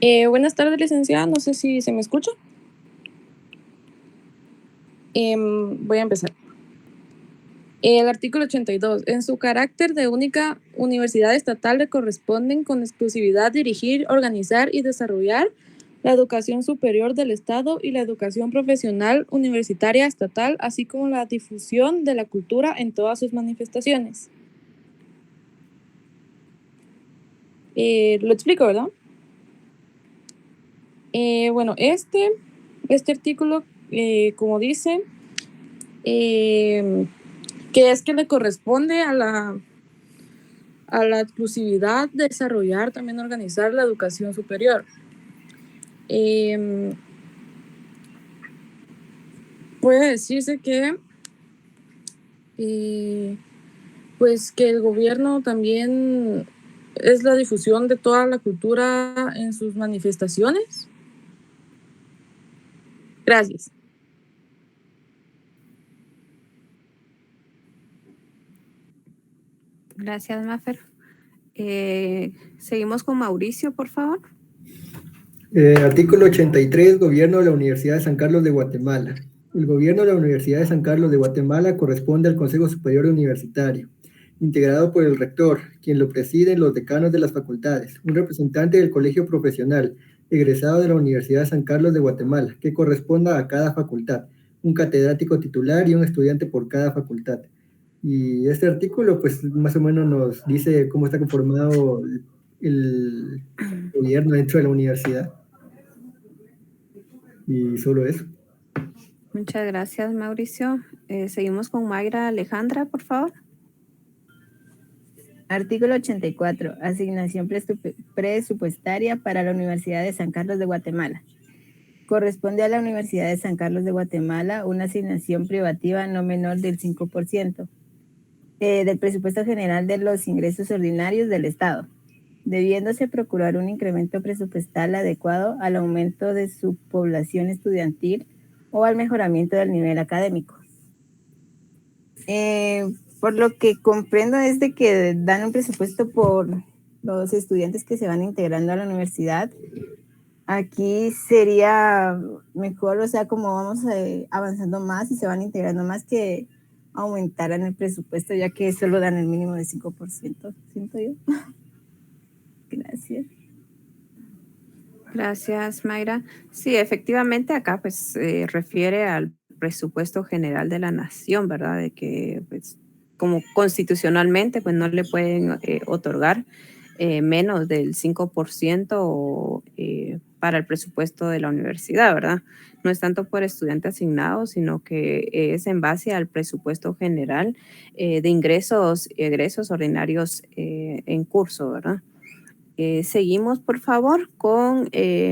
Buenas tardes, licenciada. No sé si se me escucha. Voy a empezar. El artículo 82. En su carácter de única universidad estatal le corresponden con exclusividad dirigir, organizar y desarrollar la educación superior del Estado y la educación profesional universitaria estatal, así como la difusión de la cultura en todas sus manifestaciones. Lo explico, ¿verdad? Bueno, este artículo, como dice, que es que le corresponde a la exclusividad de desarrollar, también organizar la educación superior. Puede decirse que pues que el gobierno también es la difusión de toda la cultura en sus manifestaciones. Gracias. Gracias, Mafer. Seguimos con Mauricio, por favor. Artículo 83, Gobierno de la Universidad de San Carlos de Guatemala. El Gobierno de la Universidad de San Carlos de Guatemala corresponde al Consejo Superior Universitario, integrado por el rector, quien lo presiden los decanos de las facultades, un representante del colegio profesional, egresado de la Universidad de San Carlos de Guatemala, que corresponda a cada facultad, un catedrático titular y un estudiante por cada facultad. Y este artículo, pues, más o menos nos dice cómo está conformado el gobierno dentro de la universidad. Y solo eso. Muchas gracias, Mauricio. Seguimos con Mayra Alejandra, por favor. Artículo 84. Asignación presupuestaria para la Universidad de San Carlos de Guatemala. Corresponde a la Universidad de San Carlos de Guatemala una asignación privativa no menor del 5% del presupuesto general de los ingresos ordinarios del Estado, debiéndose procurar un incremento presupuestal adecuado al aumento de su población estudiantil o al mejoramiento del nivel académico. Por lo que comprendo es de que dan un presupuesto por los estudiantes que se van integrando a la universidad. Aquí sería mejor, o sea, como vamos avanzando más y se van integrando más, que aumentaran el presupuesto, ya que solo dan el mínimo de 5%, siento yo. Gracias. Gracias, Mayra. Sí, efectivamente, acá pues se refiere al presupuesto general de la nación, ¿verdad? De que pues como constitucionalmente pues no le pueden otorgar menos del 5% para el presupuesto de la universidad, ¿verdad? No es tanto por estudiante asignado, sino que es en base al presupuesto general de ingresos, egresos ordinarios en curso, ¿verdad? Seguimos, por favor, con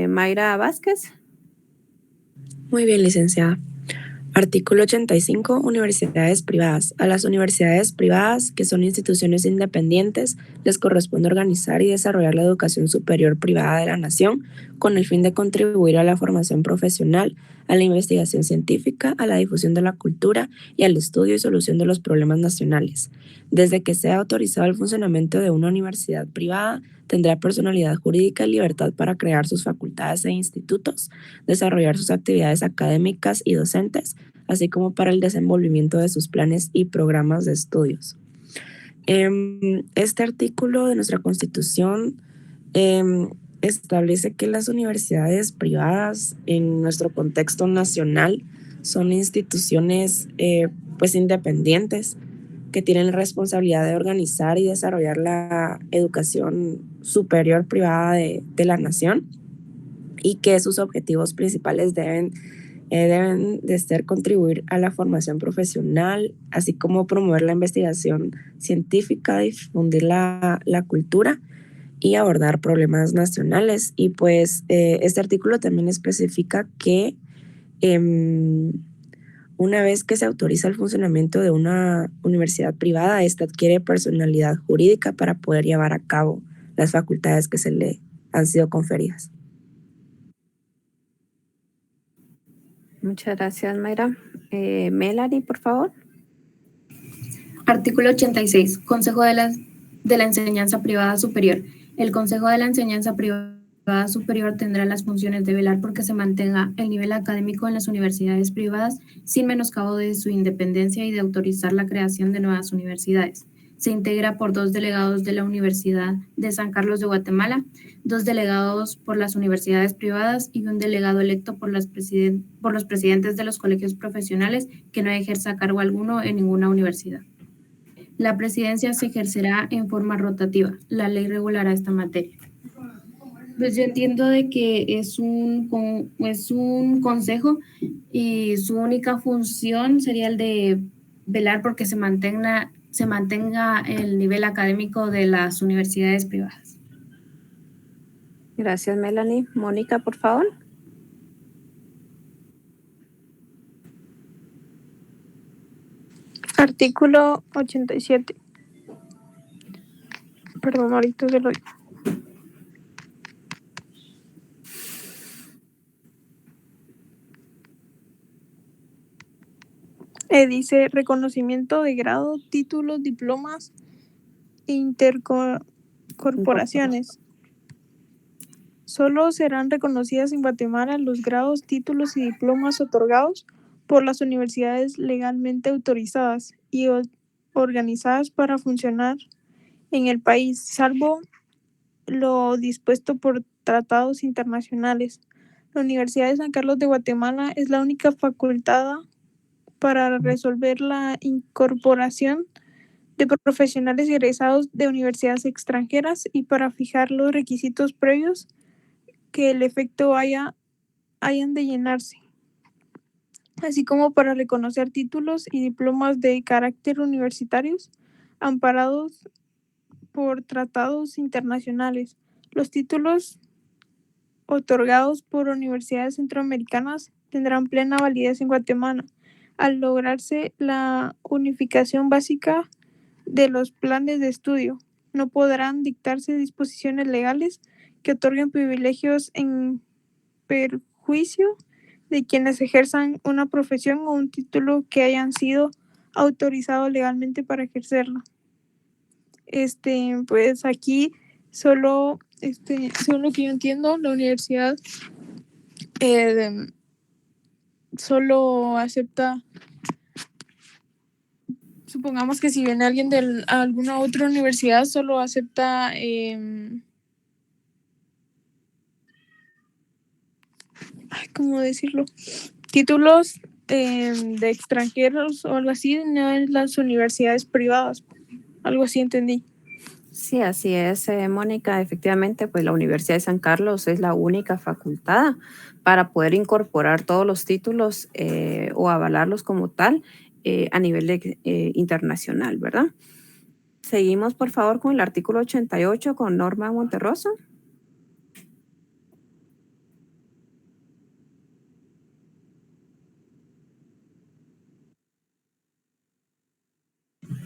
Mayra Vázquez. Muy bien, licenciada. Artículo 85. Universidades privadas. A las universidades privadas, que son instituciones independientes, les corresponde organizar y desarrollar la educación superior privada de la nación con el fin de contribuir a la formación profesional, a la investigación científica, a la difusión de la cultura y al estudio y solución de los problemas nacionales. Desde que sea autorizado el funcionamiento de una universidad privada, tendrá personalidad jurídica y libertad para crear sus facultades e institutos, desarrollar sus actividades académicas y docentes, así como para el desenvolvimiento de sus planes y programas de estudios. Este artículo de nuestra Constitución establece que las universidades privadas en nuestro contexto nacional son instituciones pues independientes que tienen la responsabilidad de organizar y desarrollar la educación superior privada de la nación, y que sus objetivos principales deben de ser contribuir a la formación profesional, así como promover la investigación científica, difundir la cultura y abordar problemas nacionales. Y pues este artículo también especifica que una vez que se autoriza el funcionamiento de una universidad privada, esta adquiere personalidad jurídica para poder llevar a cabo las facultades que se le han sido conferidas. Muchas gracias, Mayra. Melanie, por favor. Artículo 86. Consejo de la Enseñanza Privada Superior. El Consejo de la Enseñanza Privada superior tendrá las funciones de velar porque se mantenga el nivel académico en las universidades privadas sin menoscabo de su independencia y de autorizar la creación de nuevas universidades. Se integra por 2 delegados de la Universidad de San Carlos de Guatemala, 2 delegados por las universidades privadas y un delegado electo por los presidentes de los colegios profesionales que no ejerza cargo alguno en ninguna universidad. La presidencia se ejercerá en forma rotativa. La ley regulará esta materia. Pues yo entiendo de que es un consejo y su única función sería el de velar porque se mantenga el nivel académico de las universidades privadas. Gracias, Melanie. Mónica, por favor. Artículo 87. Perdón, ahorita se lo digo. Dice reconocimiento de grado, títulos, diplomas e intercorporaciones. Solo serán reconocidas en Guatemala los grados, títulos y diplomas otorgados por las universidades legalmente autorizadas y organizadas para funcionar en el país, salvo lo dispuesto por tratados internacionales. La Universidad de San Carlos de Guatemala es la única facultada para resolver la incorporación de profesionales egresados de universidades extranjeras y para fijar los requisitos previos que el efecto hayan de llenarse, así como para reconocer títulos y diplomas de carácter universitarios amparados por tratados internacionales. Los títulos otorgados por universidades centroamericanas tendrán plena validez en Guatemala, al lograrse la unificación básica de los planes de estudio. No podrán dictarse disposiciones legales que otorguen privilegios en perjuicio de quienes ejerzan una profesión o un título que hayan sido autorizados legalmente para ejercerlo. Pues aquí solo, según lo que yo entiendo, la universidad solo acepta, supongamos que si viene alguien de alguna otra universidad, solo acepta ¿cómo decirlo? Títulos de extranjeros o algo así, no en las universidades privadas, algo así entendí. Sí, así es, Mónica. Efectivamente, pues la Universidad de San Carlos es la única facultada para poder incorporar todos los títulos o avalarlos como tal a nivel internacional, ¿verdad? Seguimos, por favor, con el artículo 88 con Norma Monterroso.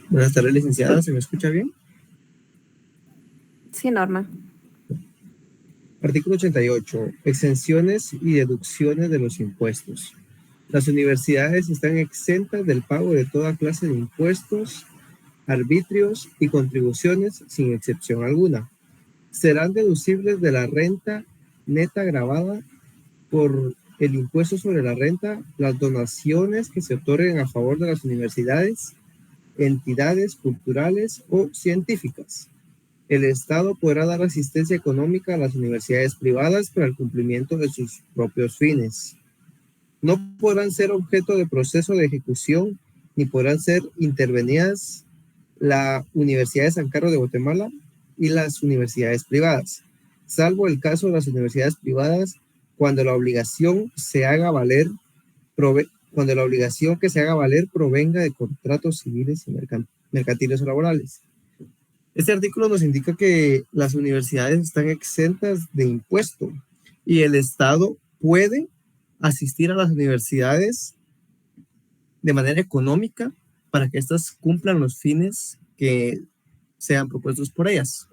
Buenas tardes, licenciada. ¿Se me escucha bien? Sí, Norma. Artículo 88. Exenciones y deducciones de los impuestos. Las universidades están exentas del pago de toda clase de impuestos, arbitrios y contribuciones sin excepción alguna. Serán deducibles de la renta neta grabada por el impuesto sobre la renta las donaciones que se otorguen a favor de las universidades, entidades culturales o científicas. El Estado podrá dar asistencia económica a las universidades privadas para el cumplimiento de sus propios fines. No podrán ser objeto de proceso de ejecución ni podrán ser intervenidas la Universidad de San Carlos de Guatemala y las universidades privadas, salvo el caso de las universidades privadas cuando la obligación que se haga valer provenga de contratos civiles y mercantiles o laborales. Este artículo nos indica que las universidades están exentas de impuesto y el Estado puede asistir a las universidades de manera económica para que éstas cumplan los fines que sean propuestos por ellas.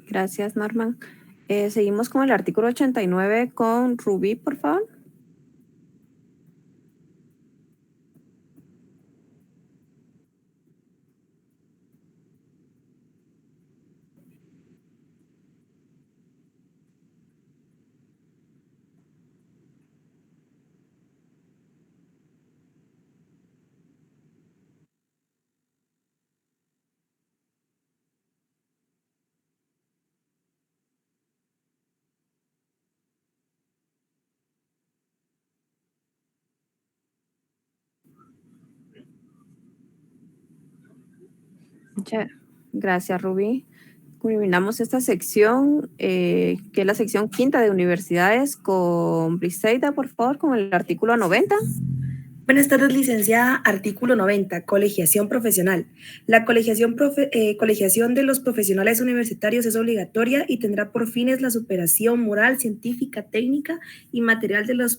Gracias, Norma. Seguimos con el artículo 89 con Rubí, por favor. Muchas gracias, Rubí. Culminamos esta sección, que es la sección quinta de universidades, con Briseida, por favor, con el artículo 90. Buenas tardes, licenciada. Artículo 90, colegiación profesional. La colegiación de los profesionales universitarios es obligatoria y tendrá por fines la superación moral, científica, técnica y material de las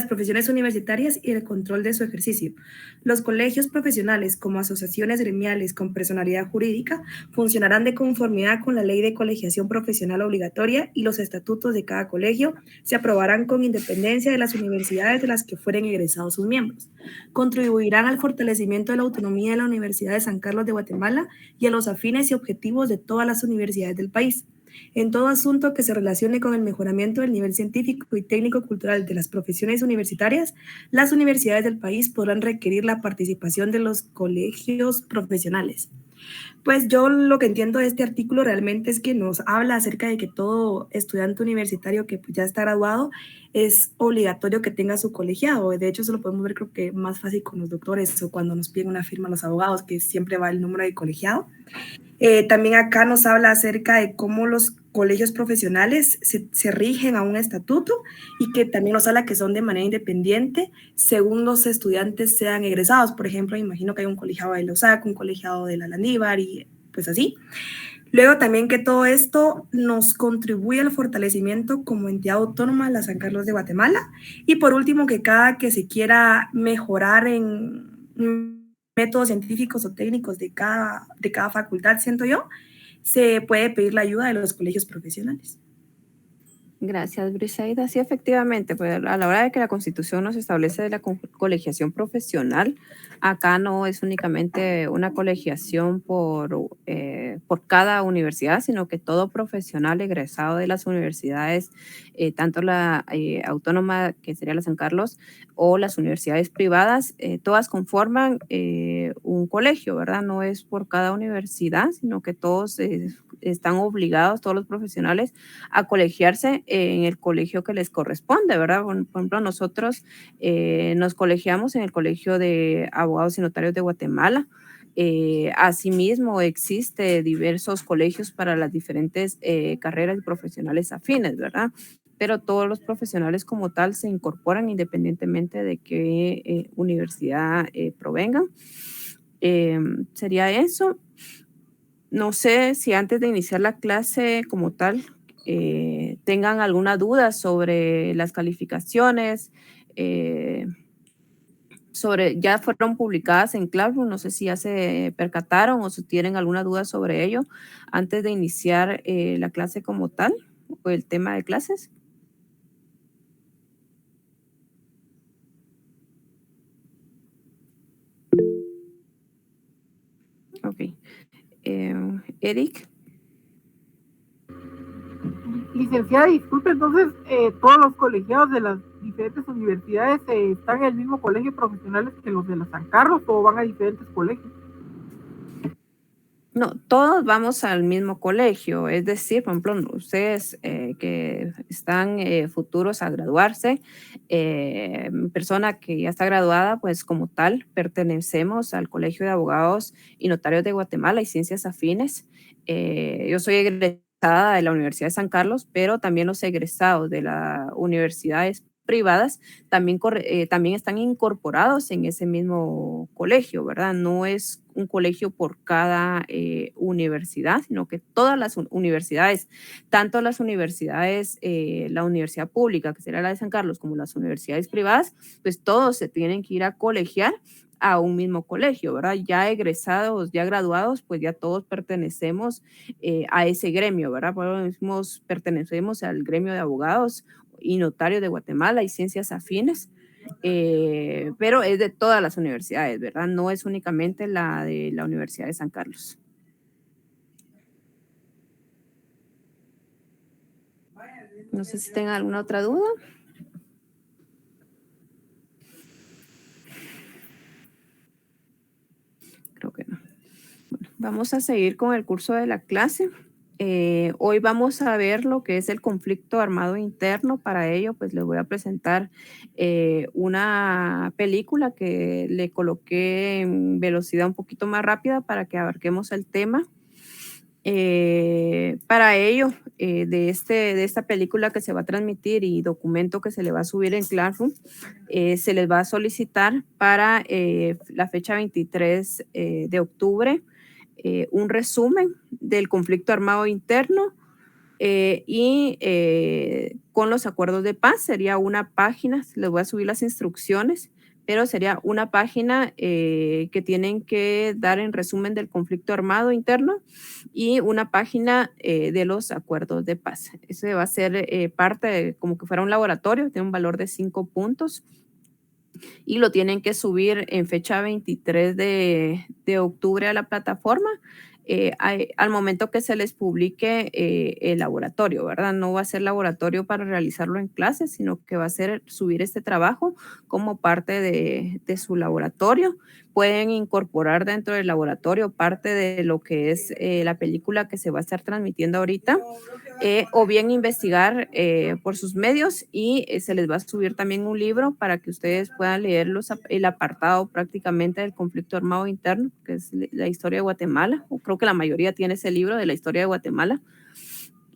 profesiones universitarias y el control de su ejercicio. Los colegios profesionales, como asociaciones gremiales con personalidad jurídica, funcionarán de conformidad con la Ley de Colegiación Profesional Obligatoria y los estatutos de cada colegio se aprobarán con independencia de las universidades de las que fueren egresados sus miembros. Contribuirán al fortalecimiento de la autonomía de la Universidad de San Carlos de Guatemala y a los afines y objetivos de todas las universidades del país. En todo asunto que se relacione con el mejoramiento del nivel científico y técnico-cultural de las profesiones universitarias, las universidades del país podrán requerir la participación de los colegios profesionales. Pues yo lo que entiendo de este artículo realmente es que nos habla acerca de que todo estudiante universitario que pues ya está graduado es obligatorio que tenga su colegiado. De hecho, eso lo podemos ver creo que más fácil con los doctores o cuando nos piden una firma a los abogados, que siempre va el número de colegiado. También acá nos habla acerca de cómo los colegios profesionales se rigen a un estatuto y que también nos habla que son de manera independiente según los estudiantes sean egresados. Por ejemplo, imagino que hay un colegiado de LOSAC, un colegiado de la Landívar y pues así. Luego también que todo esto nos contribuye al fortalecimiento como entidad autónoma de la San Carlos de Guatemala. Y por último, que cada que se quiera mejorar en métodos científicos o técnicos de cada facultad, siento yo, se puede pedir la ayuda de los colegios profesionales. Gracias, Briseida. Sí, efectivamente, pues a la hora de que la Constitución nos establece de la colegiación profesional, acá no es únicamente una colegiación por cada universidad, sino que todo profesional egresado de las universidades, tanto la autónoma, que sería la San Carlos, o las universidades privadas, todas conforman un colegio, ¿verdad? No es por cada universidad, sino que todos están obligados, todos los profesionales, a colegiarse en el colegio que les corresponde, ¿verdad? Por ejemplo, nosotros nos colegiamos en el Colegio de Abogados y Notarios de Guatemala. Asimismo, existe diversos colegios para las diferentes carreras y profesionales afines, ¿verdad? Pero todos los profesionales como tal se incorporan independientemente de qué universidad provengan. Sería eso. No sé si antes de iniciar la clase como tal tengan alguna duda sobre las calificaciones, ya fueron publicadas en Classroom, no sé si ya se percataron o si tienen alguna duda sobre ello antes de iniciar la clase como tal o el tema de clases. Ok. Eric. Licenciada, disculpe, entonces todos los colegiados de las diferentes universidades están en el mismo colegio profesionales que los de la San Carlos o van a diferentes colegios. No, todos vamos al mismo colegio, es decir, por ejemplo, ustedes que están futuros a graduarse, persona que ya está graduada, pues como tal, pertenecemos al Colegio de Abogados y Notarios de Guatemala y Ciencias Afines. Yo soy egresada de la Universidad de San Carlos, pero también los egresados de las universidades privadas también están incorporados en ese mismo colegio, ¿verdad? No es un colegio por cada universidad, sino que todas las universidades, tanto las universidades, la universidad pública, que será la de San Carlos, como las universidades privadas, pues todos se tienen que ir a colegiar a un mismo colegio, ¿verdad? Ya egresados, ya graduados, pues ya todos pertenecemos a ese gremio, ¿verdad? Pertenecemos al gremio de abogados y notarios de Guatemala y ciencias afines, pero es de todas las universidades, ¿verdad? No es únicamente la de la Universidad de San Carlos. No sé si tengan alguna otra duda. Creo que no. Bueno, vamos a seguir con el curso de la clase. Hoy vamos a ver lo que es el conflicto armado interno. Para ello, pues les voy a presentar una película que le coloqué en velocidad un poquito más rápida para que abarquemos el tema. Para ello, de esta película que se va a transmitir y documento que se le va a subir en Classroom, se les va a solicitar para la fecha 23 de octubre un resumen del conflicto armado interno y con los acuerdos de paz. Sería una página, les voy a subir las instrucciones, pero sería una página que tienen que dar en resumen del conflicto armado interno y una página de los acuerdos de paz. Ese va a ser parte de, como que fuera un laboratorio, tiene un valor de 5 puntos y lo tienen que subir en fecha 23 de octubre a la plataforma. Al momento que se les publique el laboratorio, ¿verdad? No va a ser laboratorio para realizarlo en clases, sino que va a ser subir este trabajo como parte de su laboratorio. Pueden incorporar dentro del laboratorio parte de lo que es la película que se va a estar transmitiendo ahorita, o bien investigar por sus medios y se les va a subir también un libro para que ustedes puedan leer el apartado prácticamente del conflicto armado interno, que es la historia de Guatemala. Creo que la mayoría tiene ese libro de la historia de Guatemala.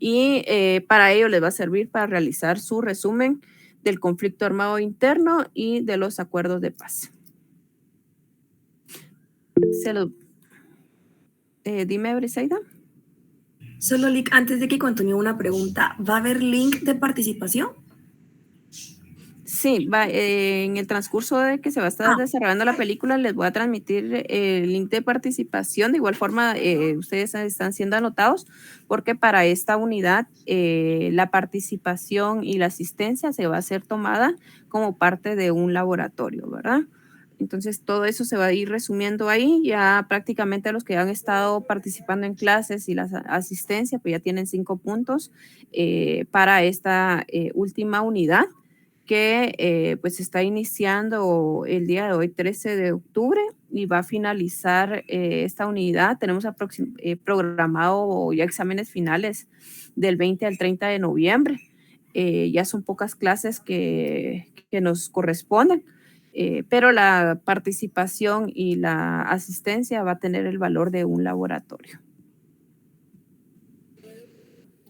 Y para ello les va a servir para realizar su resumen del conflicto armado interno y de los acuerdos de paz. Dime, Briseida. Solo, Lick, antes de que continúe una pregunta, ¿va a haber link de participación? Sí, en el transcurso de que se va a estar desarrollando la película, les voy a transmitir el link de participación. De igual forma, ustedes están siendo anotados porque para esta unidad la participación y la asistencia se va a ser tomada como parte de un laboratorio, ¿verdad? Entonces, todo eso se va a ir resumiendo ahí. Ya prácticamente los que han estado participando en clases y la asistencia, pues ya tienen 5 puntos para esta última unidad que pues está iniciando el día de hoy, 13 de octubre, y va a finalizar esta unidad. Tenemos programado ya exámenes finales del 20 al 30 de noviembre. Ya son pocas clases que nos corresponden. Pero la participación y la asistencia va a tener el valor de un laboratorio.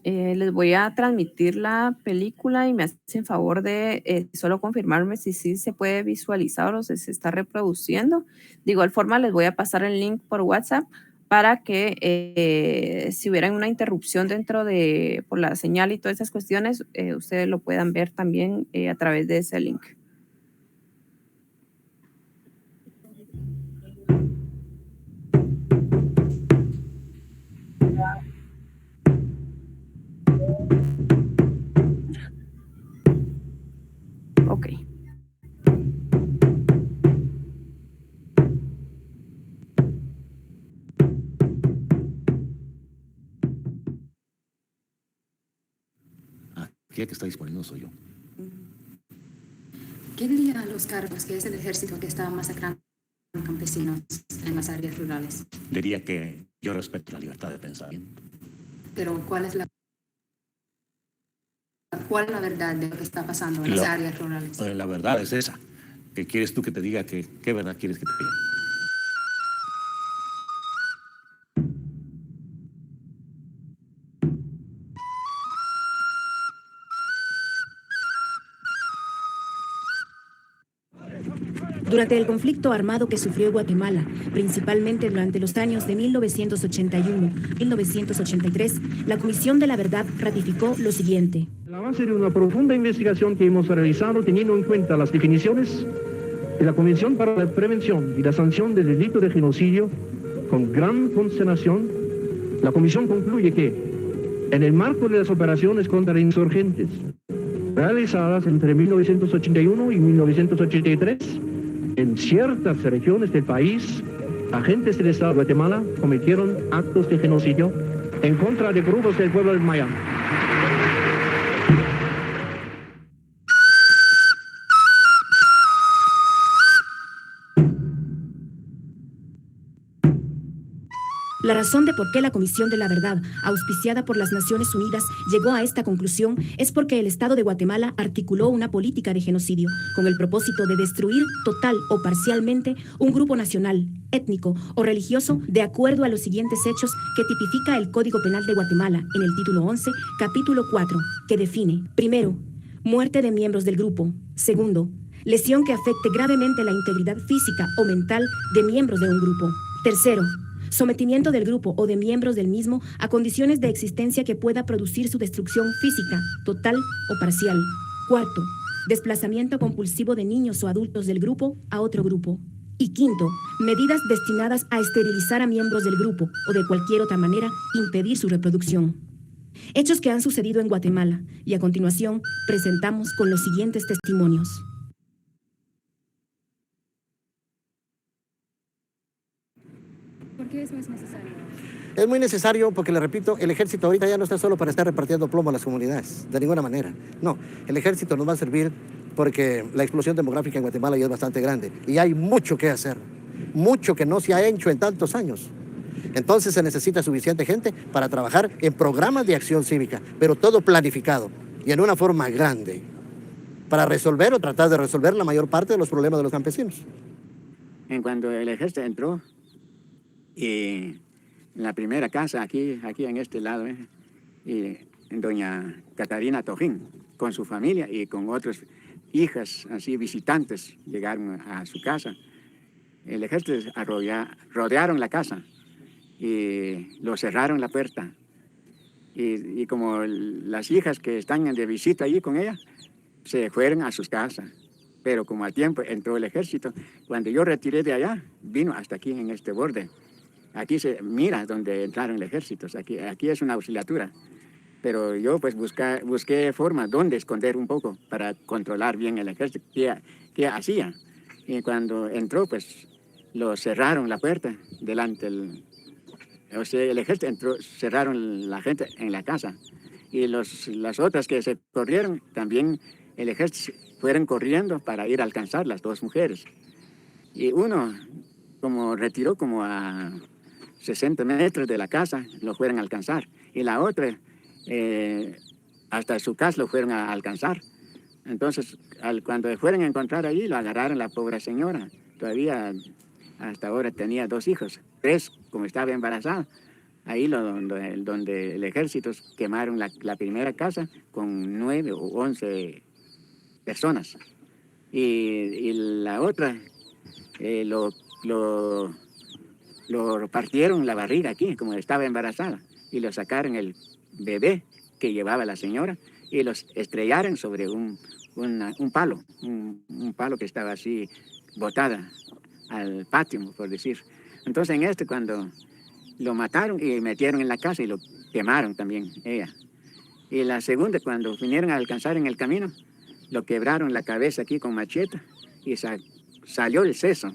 Les voy a transmitir la película y me hacen favor de solo confirmarme si sí se puede visualizar o si se está reproduciendo. De igual forma, les voy a pasar el link por WhatsApp para que si hubiera una interrupción por la señal y todas esas cuestiones, ustedes lo puedan ver también a través de ese link. Ok. Aquí el que está disponiendo soy yo. ¿Qué diría a los cargos que es el ejército que está masacrando campesinos en las áreas rurales? Diría que yo respeto la libertad de pensamiento. Pero ¿cuál es la verdad de lo que está pasando en las áreas rurales? La verdad es esa. ¿Qué quieres tú que te diga? ¿Qué verdad quieres que te diga? Durante el conflicto armado que sufrió Guatemala, principalmente durante los años de 1981-1983, la Comisión de la Verdad ratificó lo siguiente. La base de una profunda investigación que hemos realizado teniendo en cuenta las definiciones de la Convención para la Prevención y la Sanción del Delito de Genocidio, con gran consternación, la Comisión concluye que, en el marco de las operaciones contra insurgentes realizadas entre 1981 y 1983, en ciertas regiones del país, agentes del Estado de Guatemala cometieron actos de genocidio en contra de grupos del pueblo del Maya. La razón de por qué la Comisión de la Verdad, auspiciada por las Naciones Unidas, llegó a esta conclusión es porque el Estado de Guatemala articuló una política de genocidio con el propósito de destruir total o parcialmente un grupo nacional, étnico o religioso de acuerdo a los siguientes hechos que tipifica el Código Penal de Guatemala en el título 11, capítulo 4, que define: primero, muerte de miembros del grupo; segundo, lesión que afecte gravemente la integridad física o mental de miembros de un grupo; tercero, sometimiento del grupo o de miembros del mismo a condiciones de existencia que pueda producir su destrucción física, total o parcial; cuarto, desplazamiento compulsivo de niños o adultos del grupo a otro grupo; y quinto, medidas destinadas a esterilizar a miembros del grupo o de cualquier otra manera impedir su reproducción. Hechos que han sucedido en Guatemala, y a continuación presentamos con los siguientes testimonios. ¿Por qué eso es necesario? Es muy necesario porque, le repito, el ejército ahorita ya no está solo para estar repartiendo plomo a las comunidades, de ninguna manera. No, el ejército nos va a servir porque la explosión demográfica en Guatemala ya es bastante grande y hay mucho que hacer, mucho que no se ha hecho en tantos años. Entonces se necesita suficiente gente para trabajar en programas de acción cívica, pero todo planificado y en una forma grande, para resolver o tratar de resolver la mayor parte de los problemas de los campesinos. En cuanto el ejército entró, y en la primera casa, aquí en este lado, y doña Catarina Tojín, con su familia y con otras hijas, así visitantes, llegaron a su casa. El ejército rodearon la casa y lo cerraron la puerta. Y como las hijas que están de visita allí con ella, se fueron a sus casas. Pero como al tiempo entró el ejército, cuando yo retiré de allá, vino hasta aquí en este borde. Aquí se mira donde entraron el ejército, aquí es una auxiliatura. Pero yo pues busqué formas donde esconder un poco para controlar bien el ejército, qué hacía. Y cuando entró, pues lo cerraron la puerta delante o sea, el ejército entró, cerraron la gente en la casa. Y las otras que se corrieron, también el ejército fueron corriendo para ir a alcanzar las dos mujeres. Y uno como retiró como a 60 metros de la casa, lo fueron a alcanzar. Y la otra, hasta su casa lo fueron a alcanzar. Entonces, cuando fueron a encontrar allí, lo agarraron la pobre señora. Todavía, hasta ahora tenía 2 hijos, 3, como estaba embarazada. Ahí donde el ejército quemaron la primera casa con 9 o 11 personas. Y la otra, lo partieron la barriga aquí, como estaba embarazada, y lo sacaron el bebé que llevaba la señora y los estrellaron sobre un palo, un palo que estaba así botada al patio, por decir. Entonces cuando lo mataron y metieron en la casa y lo quemaron también ella. Y la segunda, cuando vinieron a alcanzar en el camino, lo quebraron la cabeza aquí con macheta y salió el seso.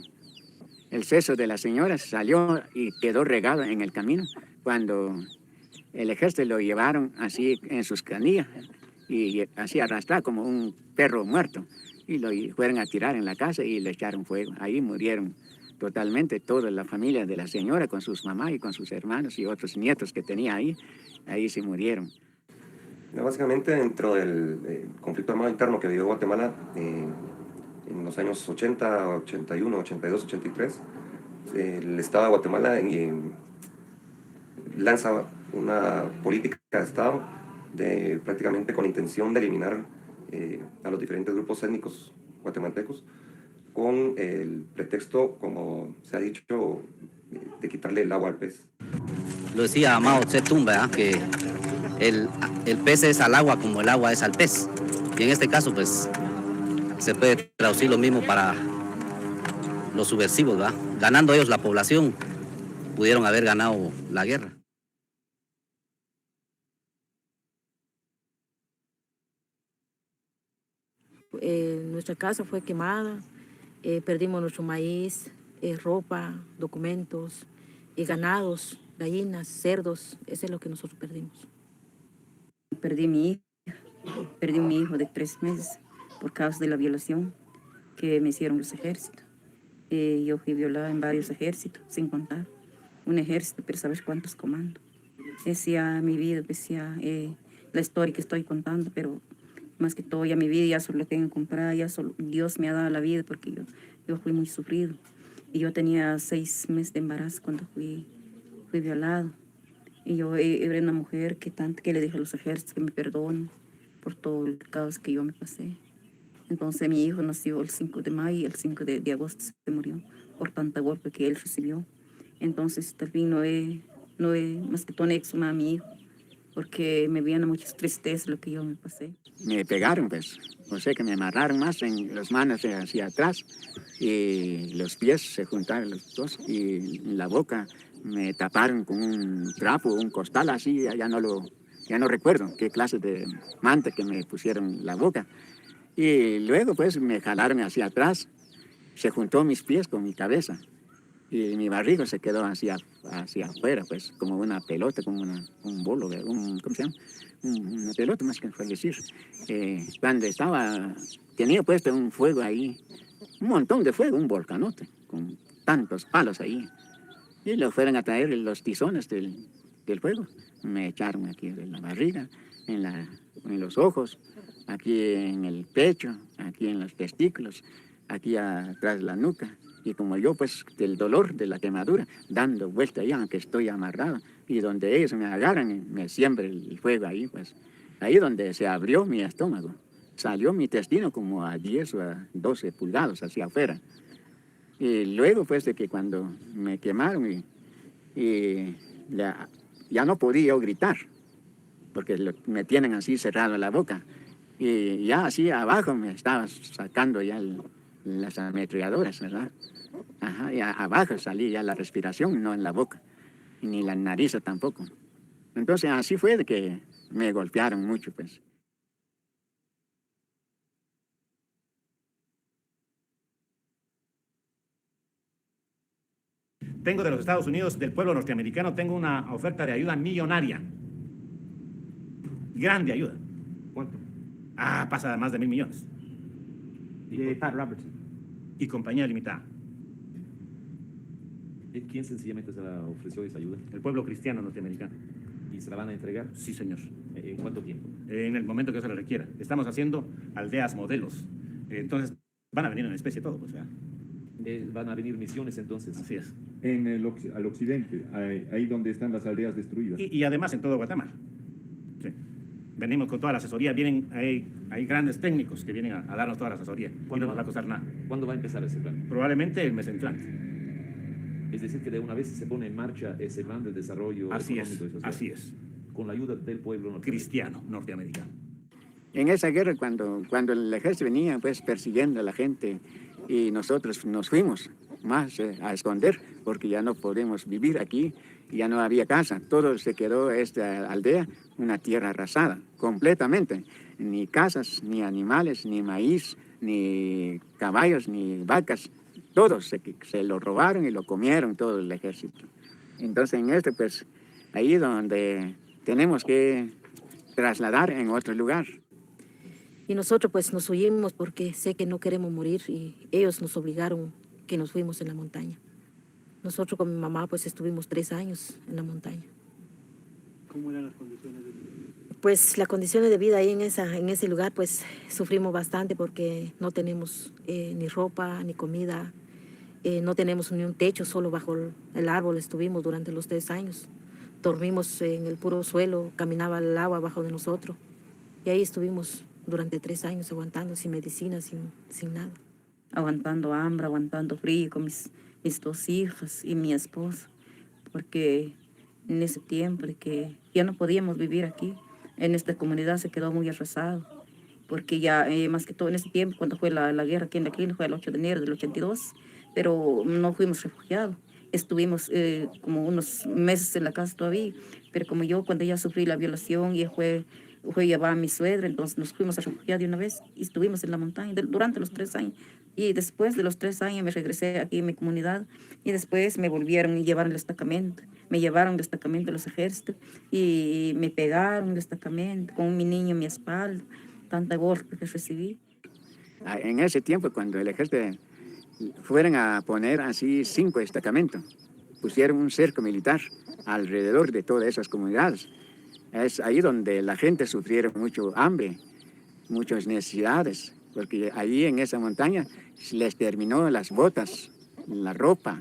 El seso de la señora salió y quedó regado en el camino cuando el ejército lo llevaron así en sus canillas y así arrastrado como un perro muerto y lo fueron a tirar en la casa y le echaron fuego. Ahí murieron totalmente toda la familia de la señora con sus mamás y con sus hermanos y otros nietos que tenía ahí se murieron. Básicamente dentro del conflicto armado interno que vivió Guatemala en los años 80, 81, 82, 83, el Estado de Guatemala lanza una política de Estado prácticamente con intención de eliminar a los diferentes grupos étnicos guatemaltecos con el pretexto, como se ha dicho, de quitarle el agua al pez. Lo decía Mao Zedong, ¿verdad? Que el pez es al agua como el agua es al pez. Y en este caso, pues, se puede traducir lo mismo para los subversivos, ¿verdad? Ganando ellos la población, pudieron haber ganado la guerra. Nuestra casa fue quemada, perdimos nuestro maíz, ropa, documentos, ganados, gallinas, cerdos, eso es lo que nosotros perdimos. Perdí mi hijo de 3 meses por causa de la violación que me hicieron los ejércitos. Yo fui violada en varios ejércitos, sin contar. un ejército, pero ¿sabes cuántos comandos? Decía mi vida, decía la historia que estoy contando, pero más que todo ya mi vida ya solo la tengo comprada, ya solo Dios me ha dado la vida porque yo fui muy sufrido. Y yo tenía 6 meses de embarazo cuando fui violado. Y yo era una mujer que le dije a los ejércitos que me perdonen por todo el caos que yo me pasé. Entonces mi hijo nació el 5 de mayo y el 5 de agosto se murió por tanta golpe que él recibió. Entonces también no he más que todo exhumado a mi hijo porque me viene mucha tristeza lo que yo me pasé. Me pegaron, pues, o sea que me amarraron más en las manos hacia atrás y los pies se juntaron los dos y en la boca me taparon con un trapo, un costal así, ya no recuerdo qué clase de manta que me pusieron en la boca. Y luego pues me jalaron hacia atrás, se juntó mis pies con mi cabeza y mi barriga se quedó hacia afuera, pues como una pelota, como un bolo, ¿cómo se llama? Una pelota más que fue decir. Cuando tenía puesto un fuego ahí, un montón de fuego, un volcanote, con tantos palos ahí. Y lo fueron a traer los tizones del fuego. Me echaron aquí en la barriga, en los ojos, aquí en el pecho, aquí en los testículos, aquí atrás de la nuca. Y como yo, pues, del dolor de la quemadura, dando vuelta ahí, aunque estoy amarrado, y donde ellos me agarran y me siembran el fuego ahí, pues, ahí donde se abrió mi estómago, salió mi intestino como a 10 o a 12 pulgadas hacia afuera. Y luego, pues, de que cuando me quemaron ya no podía yo gritar, porque me tienen así cerrado la boca. Y ya así abajo me estaba sacando ya las ametralladoras, ¿verdad? Ajá, y abajo salía ya la respiración, no en la boca, ni la nariz tampoco. Entonces así fue de que me golpearon mucho, pues. Tengo de los Estados Unidos, del pueblo norteamericano, tengo una oferta de ayuda millonaria. Grande ayuda. ¿Cuánto? Pasa de más de 1.000 millones. De Pat Robertson. Y compañía limitada. ¿Quién sencillamente se la ofreció esa ayuda? El pueblo cristiano norteamericano. ¿Y se la van a entregar? Sí, señor. ¿En cuánto tiempo? En el momento que se le requiera. Estamos haciendo aldeas modelos. Entonces, van a venir en especie todo, pues, ¿verdad? Van a venir misiones entonces. Así es. Al occidente, ahí donde están las aldeas destruidas. Y además en todo Guatemala. Sí. Venimos con toda la asesoría. Hay grandes técnicos que vienen a darnos toda la asesoría. ¿Cuándo nos va a costar nada? ¿Cuándo va a empezar ese plan? Probablemente el mes entrante. Es decir, que de una vez se pone en marcha ese plan de desarrollo económico y social. Así es. Con la ayuda del pueblo cristiano norteamericano. En esa guerra, cuando el ejército venía pues persiguiendo a la gente y nosotros nos fuimos más a esconder porque ya no podemos vivir aquí, ya no había casa, todo se quedó esta aldea, una tierra arrasada, completamente, ni casas, ni animales, ni maíz, ni caballos, ni vacas, todos se lo robaron y lo comieron todo el ejército. Entonces en pues ahí donde tenemos que trasladar en otro lugar. Y nosotros pues nos huimos porque sé que no queremos morir y ellos nos obligaron que nos fuimos en la montaña. Nosotros con mi mamá pues estuvimos 3 años en la montaña. ¿Cómo eran las condiciones de vida? Pues las condiciones de vida ahí en ese lugar pues sufrimos bastante porque no tenemos ni ropa ni comida, no tenemos ni un techo, solo bajo el árbol estuvimos durante los 3 años. Dormimos en el puro suelo, caminaba el agua abajo de nosotros y ahí estuvimos durante 3 años aguantando sin medicina, sin nada. Aguantando hambre, aguantando frío con mis 2 hijas y mi esposo, porque en ese tiempo de que ya no podíamos vivir aquí, en esta comunidad se quedó muy arrasado, porque ya más que todo en ese tiempo, cuando fue la guerra aquí en la clínica, fue el 8 de enero del 82, pero no fuimos refugiados. Estuvimos como unos meses en la casa todavía, pero como yo cuando ya sufrí la violación y fue llevar a mi suegra, entonces nos fuimos a refugiar de una vez y estuvimos en la montaña durante los 3 años. Y después de los 3 años me regresé aquí en mi comunidad y después me volvieron y llevaron el destacamento. Me llevaron el destacamento de los ejércitos y me pegaron el destacamento con mi niño en mi espalda, tanta golpe que recibí. En ese tiempo cuando el ejército fueron a poner así 5 destacamentos, pusieron un cerco militar alrededor de todas esas comunidades. Es ahí donde la gente sufrieron mucho hambre, muchas necesidades, porque allí en esa montaña les terminó las botas, la ropa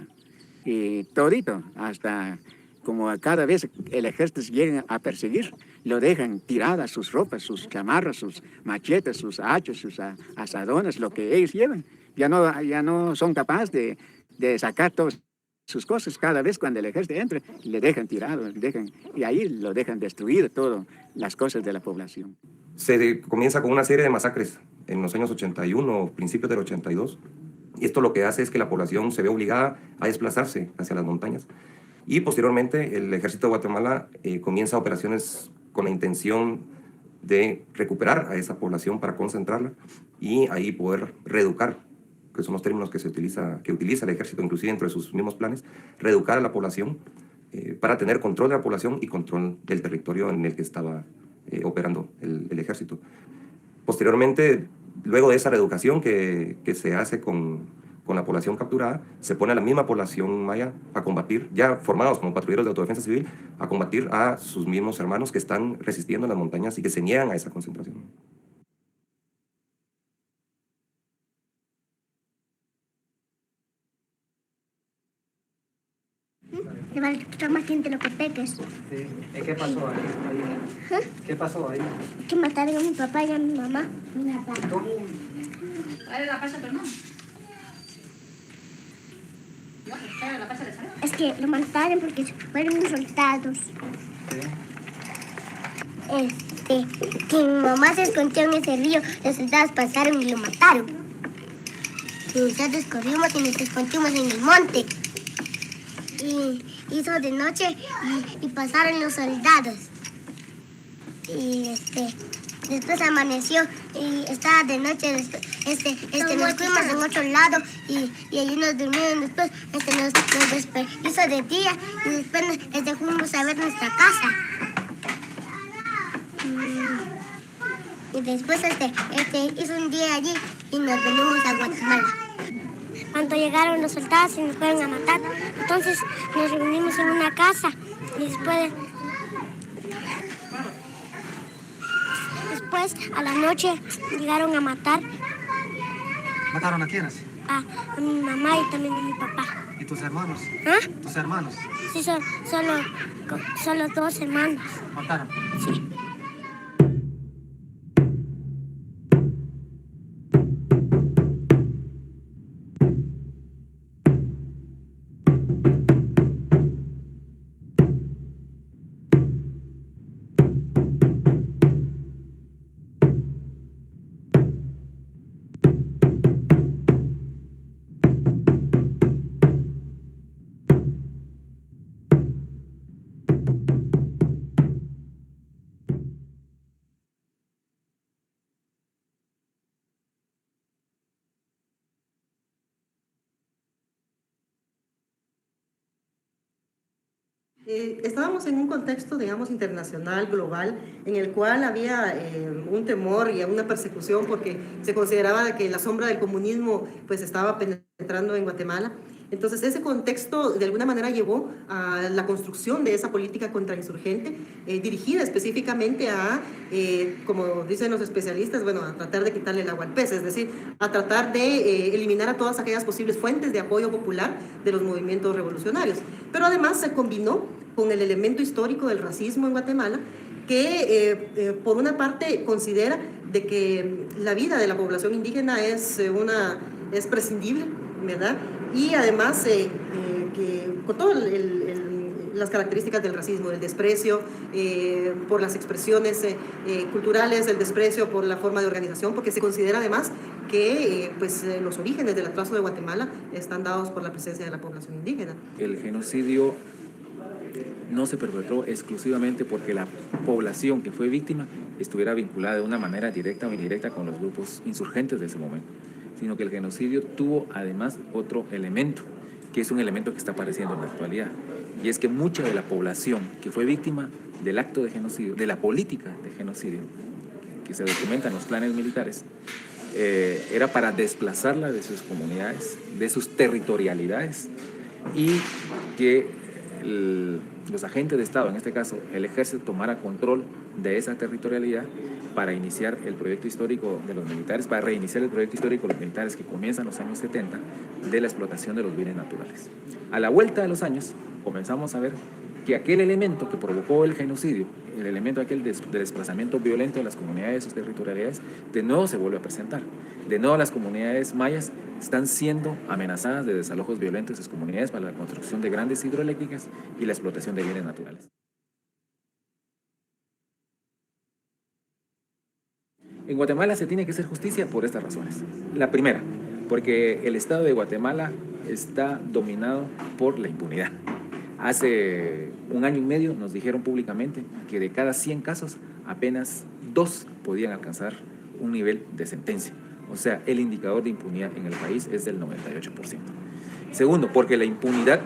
y todito, hasta como cada vez el ejército llega a perseguir, lo dejan tiradas sus ropas, sus chamarras, sus machetes, sus hachas, sus asadones, lo que ellos llevan. Ya no son capaces de sacar todas sus cosas. Cada vez cuando el ejército entra, le dejan tirado, y ahí lo dejan destruido todas las cosas de la población. Se comienza con una serie de masacres en los años 81, principios del 82. Y esto lo que hace es que la población se ve obligada a desplazarse hacia las montañas. Y posteriormente el ejército de Guatemala comienza operaciones con la intención de recuperar a esa población para concentrarla y ahí poder reeducar, que son los términos que utiliza el ejército, inclusive dentro de sus mismos planes, reeducar a la población para tener control de la población y control del territorio en el que estaba operando el ejército. Posteriormente, luego de esa reeducación que se hace con la población capturada, se pone a la misma población maya a combatir, ya formados como patrulleros de autodefensa civil, a combatir a sus mismos hermanos que están resistiendo en las montañas y que se niegan a esa concentración. Le va a quitar más gente lo que peques. Sí. ¿Y qué pasó ahí? ¿Qué pasó ahí? Que mataron a mi papá y a mi mamá. ¿Cuál es la casa de tu hermano? ¿La casa de Sara? Es que lo mataron porque fueron soldados. Que mi mamá se escondió en ese río, los soldados pasaron y lo mataron. Y nosotros corrimos y nos escondimos en el monte. Y hizo de noche y pasaron los soldados. Y después amaneció y estaba de noche. Nos fuimos en otro lado y allí nos durmieron. Después nos despertó, hizo de día y después nos fuimos a ver nuestra casa. Y después hizo un día allí y nos venimos a Guatemala. Cuando llegaron los soldados y nos fueron a matar, entonces nos reunimos en una casa y después a la noche llegaron a matar. ¿Mataron a quiénes? A mi mamá y también a mi papá. ¿Y tus hermanos? ¿Ah? ¿Tus hermanos? Sí, solo 2 hermanos. ¿Mataron? Sí. Estábamos en un contexto, digamos, internacional, global, en el cual había un temor y una persecución porque se consideraba que la sombra del comunismo pues estaba penetrando en Guatemala. Entonces ese contexto de alguna manera llevó a la construcción de esa política contrainsurgente dirigida específicamente a, como dicen los especialistas, bueno, a tratar de quitarle el agua al pez, es decir, a tratar de eliminar a todas aquellas posibles fuentes de apoyo popular de los movimientos revolucionarios. Pero además se combinó con el elemento histórico del racismo en Guatemala, que por una parte considera de que la vida de la población indígena es prescindible, ¿verdad? Y además que con todas las características del racismo, el desprecio por las expresiones culturales, el desprecio por la forma de organización, porque se considera además que los orígenes del atraso de Guatemala están dados por la presencia de la población indígena. El genocidio no se perpetró exclusivamente porque la población que fue víctima estuviera vinculada de una manera directa o indirecta con los grupos insurgentes de ese momento, sino que el genocidio tuvo además otro elemento, que es un elemento que está apareciendo en la actualidad, y es que mucha de la población que fue víctima del acto de genocidio, de la política de genocidio, que se documenta en los planes militares, era para desplazarla de sus comunidades, de sus territorialidades, y que los agentes de Estado, en este caso el ejército, tomara control de esa territorialidad para iniciar el proyecto histórico de los militares, para reiniciar el proyecto histórico de los militares que comienza en los años 70 de la explotación de los bienes naturales. A la vuelta de los años comenzamos a ver que aquel elemento que provocó el genocidio, el elemento aquel de desplazamiento violento de las comunidades, sus territorialidades, de nuevo se vuelve a presentar. De nuevo las comunidades mayas están siendo amenazadas de desalojos violentos de sus comunidades para la construcción de grandes hidroeléctricas y la explotación de bienes naturales. En Guatemala se tiene que hacer justicia por estas razones. La primera, porque el Estado de Guatemala está dominado por la impunidad. Hace un año y medio nos dijeron públicamente que de cada 100 casos apenas 2 podían alcanzar un nivel de sentencia. O sea, el indicador de impunidad en el país es del 98%. Segundo, porque la impunidad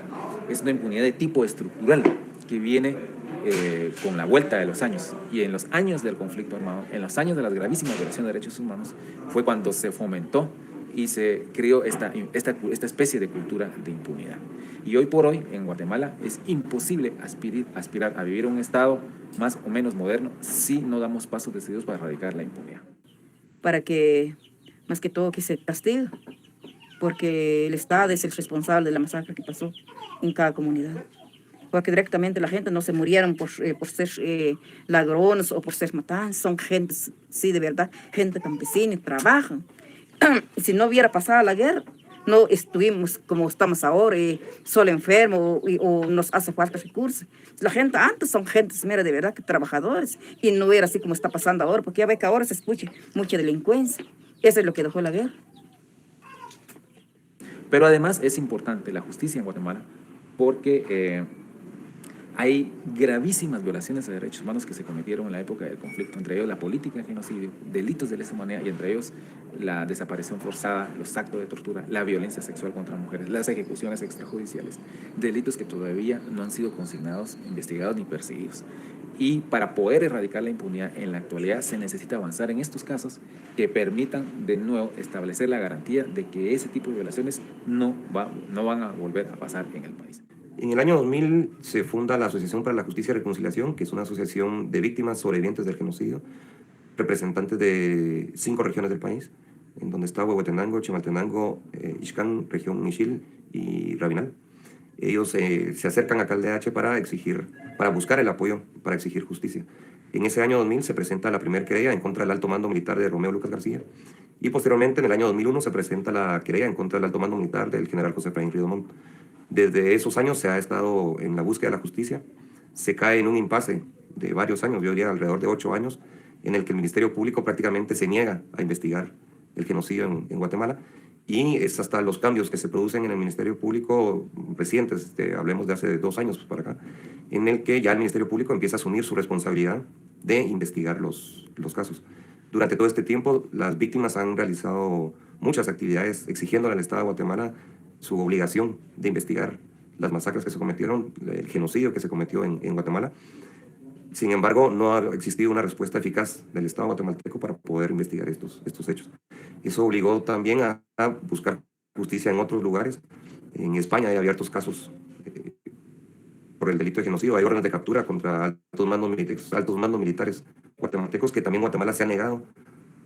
es una impunidad de tipo estructural que viene con la vuelta de los años. Y en los años del conflicto armado, en los años de las gravísimas violaciones de derechos humanos, fue cuando se fomentó y se creó esta especie de cultura de impunidad. Y hoy por hoy, en Guatemala, es imposible aspirar a vivir un Estado más o menos moderno si no damos pasos decididos para erradicar la impunidad. Para que, más que todo, que se castigue, porque el Estado es el responsable de la masacre que pasó en cada comunidad. Porque directamente la gente no se murieron por ser ladrones o por ser matados, son gente, sí, de verdad, gente campesina, trabajan. Si no hubiera pasado la guerra, no estuvimos como estamos ahora, solo enfermos o nos hace falta recursos. La gente antes son gentes, mira, de verdad, que trabajadores, y no era así como está pasando ahora, porque ya ve que ahora se escucha mucha delincuencia. Eso es lo que dejó la guerra. Pero además es importante la justicia en Guatemala porque hay gravísimas violaciones de derechos humanos que se cometieron en la época del conflicto, entre ellos la política de genocidio, delitos de lesa humanidad y entre ellos la desaparición forzada, los actos de tortura, la violencia sexual contra mujeres, las ejecuciones extrajudiciales, delitos que todavía no han sido consignados, investigados ni perseguidos. Y para poder erradicar la impunidad en la actualidad se necesita avanzar en estos casos que permitan de nuevo establecer la garantía de que ese tipo de violaciones no van a volver a pasar en el país. En el año 2000 se funda la Asociación para la Justicia y Reconciliación, que es una asociación de víctimas sobrevivientes del genocidio, representantes de 5 regiones del país, en donde está Huehuetenango, Chimaltenango, Ixcán, región Mixil y Rabinal. Ellos se acercan a CalDH para buscar el apoyo, para exigir justicia. En ese año 2000 se presenta la primera querella en contra del alto mando militar de Romeo Lucas García, y posteriormente en el año 2001 se presenta la querella en contra del alto mando militar del general José Efraín Ridomont. Desde esos años se ha estado en la búsqueda de la justicia. Se cae en un impasse de varios años, yo diría alrededor de 8 años, en el que el Ministerio Público prácticamente se niega a investigar el genocidio en Guatemala, y es hasta los cambios que se producen en el Ministerio Público recientes, hablemos de hace 2 años para acá, en el que ya el Ministerio Público empieza a asumir su responsabilidad de investigar los casos. Durante todo este tiempo, las víctimas han realizado muchas actividades exigiéndole al Estado de Guatemala su obligación de investigar las masacres que se cometieron, el genocidio que se cometió en Guatemala. Sin embargo, no ha existido una respuesta eficaz del Estado guatemalteco para poder investigar estos hechos. Eso obligó también a buscar justicia en otros lugares. En España hay abiertos casos por el delito de genocidio, hay órdenes de captura contra altos mandos militares guatemaltecos que también Guatemala se ha negado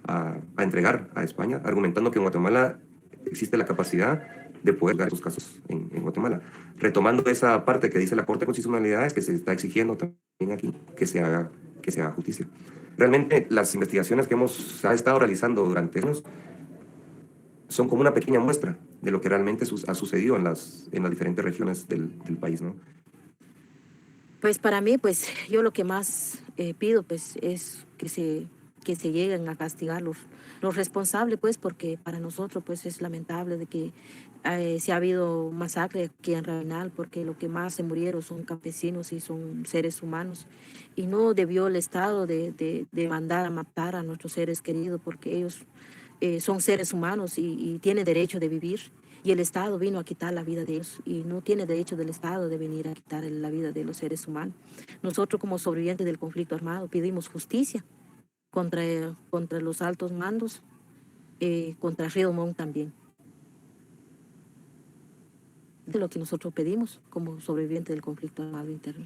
a entregar a España, argumentando que en Guatemala existe la capacidad de poder dar esos casos en Guatemala. Retomando esa parte que dice la Corte de Constitucionalidad, es que se está exigiendo también aquí que se haga justicia. Realmente las investigaciones que se ha estado realizando durante años son como una pequeña muestra de lo que realmente ha sucedido en las diferentes regiones del país, ¿no? Pues para mí, pues yo lo que más pido pues es que se lleguen a castigar los responsables, pues, porque para nosotros pues es lamentable de que si ha habido masacre aquí en Rabinal, porque lo que más se murieron son campesinos y son seres humanos, y no debió el Estado de mandar a matar a nuestros seres queridos, porque ellos son seres humanos y tienen derecho de vivir, y el Estado vino a quitar la vida de ellos, y no tiene derecho del Estado de venir a quitar la vida de los seres humanos. Nosotros como sobrevivientes del conflicto armado pedimos justicia contra los altos mandos, contra Ridomont también. de lo que nosotros pedimos como sobrevivientes del conflicto armado interno.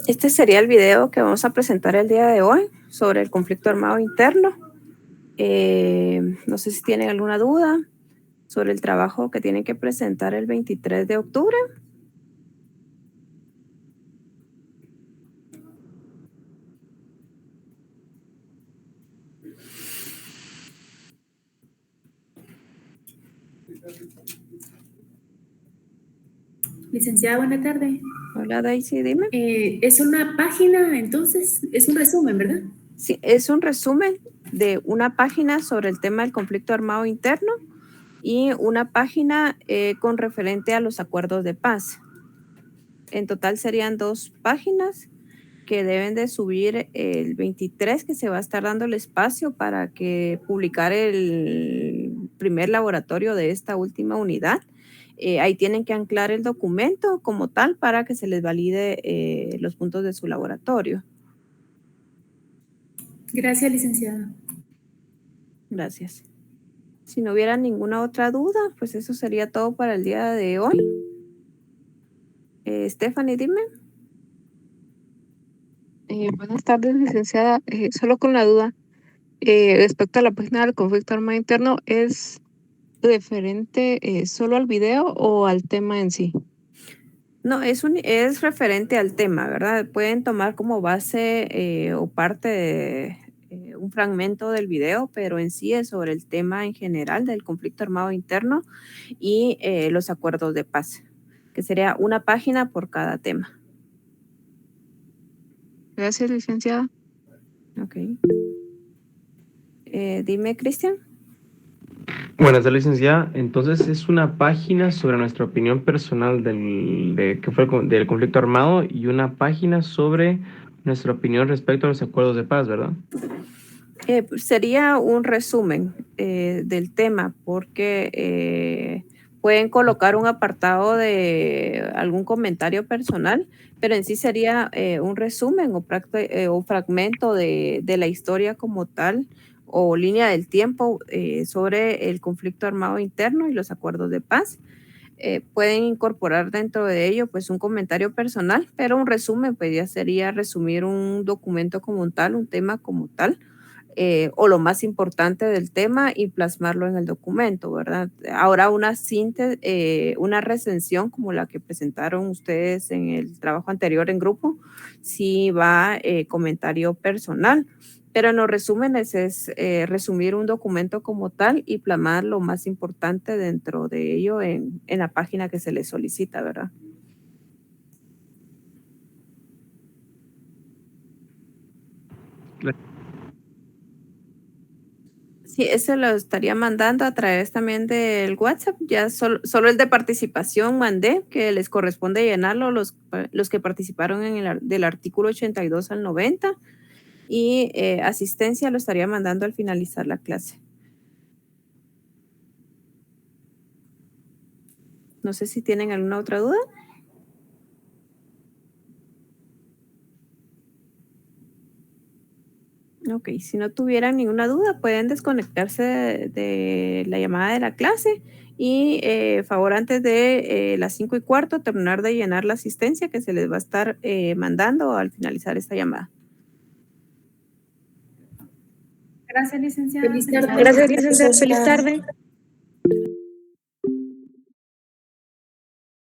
Este sería el video que vamos a presentar el día de hoy sobre el conflicto armado interno. No sé si tienen alguna duda sobre el trabajo que tienen que presentar el 23 de octubre. Licenciada, buena tarde. Hola Daisy, dime. Es una página, entonces, es un resumen, ¿verdad? Sí, es un resumen de una página sobre el tema del conflicto armado interno y una página con referente a los acuerdos de paz. En total serían 2 páginas que deben de subir el 23, que se va a estar dando el espacio para que publicar el primer laboratorio de esta última unidad. Ahí tienen que anclar el documento como tal para que se les valide los puntos de su laboratorio. Gracias, licenciada. Gracias. Si no hubiera ninguna otra duda, pues eso sería todo para el día de hoy. Stephanie, dime. Buenas tardes, licenciada. Solo con la duda, respecto a la página del conflicto armado interno, ¿es referente solo al video o al tema en sí? No, es referente al tema, ¿verdad? Pueden tomar como base o parte de un fragmento del video, pero en sí es sobre el tema en general del conflicto armado interno y los acuerdos de paz, que sería una página por cada tema. Gracias, licenciada. Ok. Dime, Cristian. Buenas tardes, licenciada. Entonces es una página sobre nuestra opinión personal del conflicto armado y una página sobre nuestra opinión respecto a los acuerdos de paz, ¿verdad? Sería un resumen del tema, porque pueden colocar un apartado de algún comentario personal, pero en sí sería un resumen o fragmento de la historia como tal, o línea del tiempo sobre el conflicto armado interno y los acuerdos de paz. pueden incorporar dentro de ello pues un comentario personal, pero un resumen pues ya sería resumir un documento como tal, un tema como tal, o lo más importante del tema y plasmarlo en el documento, ¿verdad? Ahora una síntesis, una recensión como la que presentaron ustedes en el trabajo anterior en grupo, sí va comentario personal, pero en los resúmenes es resumir un documento como tal y plasmar lo más importante dentro de ello en la página que se le solicita, ¿verdad? Sí, ese lo estaría mandando a través también del WhatsApp. Ya solo el de participación mandé, que les corresponde llenarlo los que participaron en del artículo 82 al 90. Y asistencia lo estaría mandando al finalizar la clase. No sé si tienen alguna otra duda. Ok, si no tuvieran ninguna duda, pueden desconectarse de la llamada de la clase y favor antes de las 5:15 terminar de llenar la asistencia que se les va a estar mandando al finalizar esta llamada. Gracias, licenciada. Gracias, licenciada. Feliz tarde.